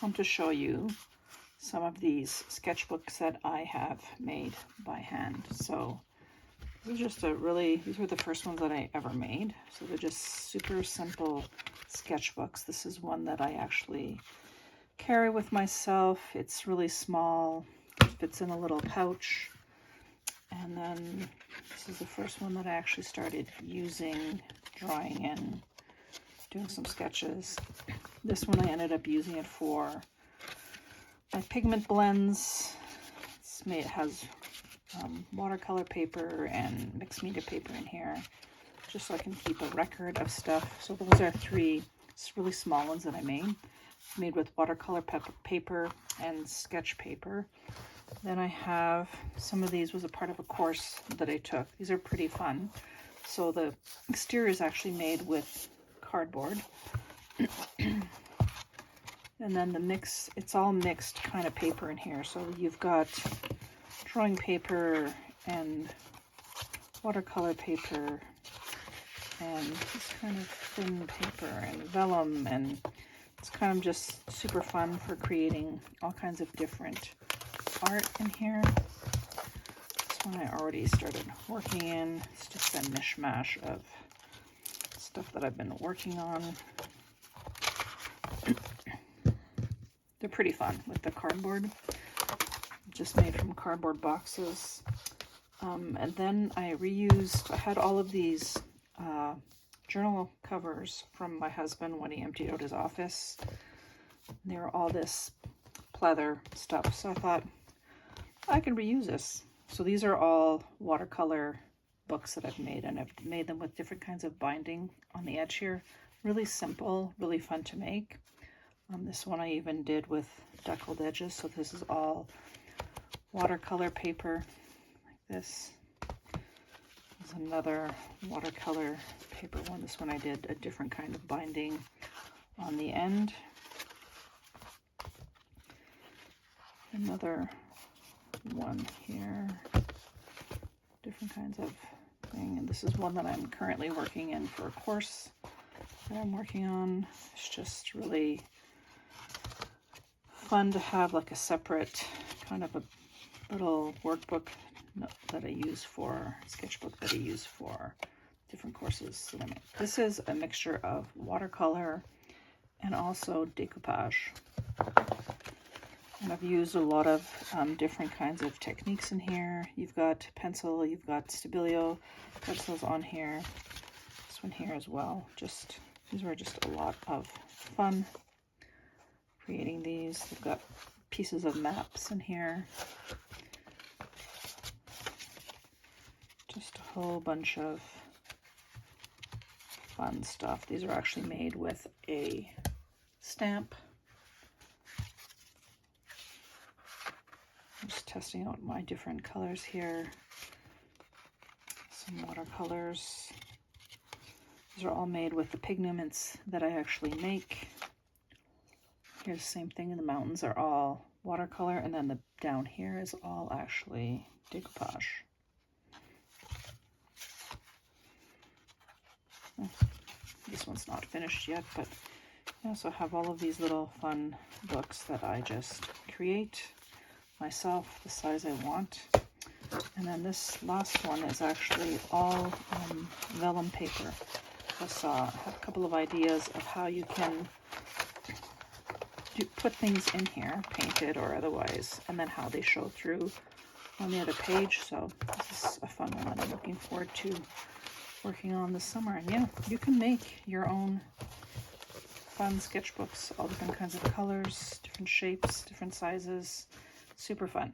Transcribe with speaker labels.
Speaker 1: want to show you some of these sketchbooks that I have made by hand. So these are just these were the first ones that I ever made. So they're just super simple sketchbooks. This is one that I actually carry with myself. It's really small. It fits in a little pouch. And then this is the first one that I actually started using, drawing in, doing some sketches. This one I ended up using it for my pigment blends. It has watercolor paper and mixed media paper in here, just so I can keep a record of stuff. So those are 3 really small ones that I made with watercolor paper and sketch paper. Then I have some of these was a part of a course that I took. These are pretty fun. So the exterior is actually made with cardboard. And then it's all mixed kind of paper in here. So you've got drawing paper and watercolor paper and this kind of thin paper and vellum, and it's kind of just super fun for creating all kinds of different art in here. This one I already started working in. It's just a mishmash of stuff that I've been working on. They're pretty fun with the cardboard, just made from cardboard boxes. And then I had all of these journal covers from my husband when he emptied out his office. They were all this pleather stuff, so I thought I can reuse this. So these are all watercolor books that I've made, and I've made them with different kinds of binding on the edge here. Really simple, really fun to make. This one I even did with deckled edges, so this is all watercolor paper like this. There's another watercolor paper one. This one I did a different kind of binding on the end. Another one here, different kinds of thing. And this is one that I'm currently working in for a course that I'm working on. It's just really fun to have like a separate kind of a little workbook that I use for, sketchbook that I use for different courses that I make. This is a mixture of watercolor and also decoupage. And I've used a lot of different kinds of techniques in here. You've got pencil, you've got Stabilo pencils on here. This one here as well. These were just a lot of fun creating these. They've got pieces of maps in here. Just a whole bunch of fun stuff. These are actually made with a stamp. I'm just testing out my different colors here. Some watercolors. These are all made with the pigments that I actually make. Here's the same thing, and the mountains are all watercolor, and then the down here is all actually decoupage. This one's not finished yet, but I also have all of these little fun books that I just create myself the size I want. And then this last one is actually all vellum paper. I have a couple of ideas of how you can put things in here, painted or otherwise, and then how they show through on the other page. So this is a fun one that I'm looking forward to working on this summer. And yeah, you can make your own fun sketchbooks, all different kinds of colors, different shapes, different sizes. Super fun.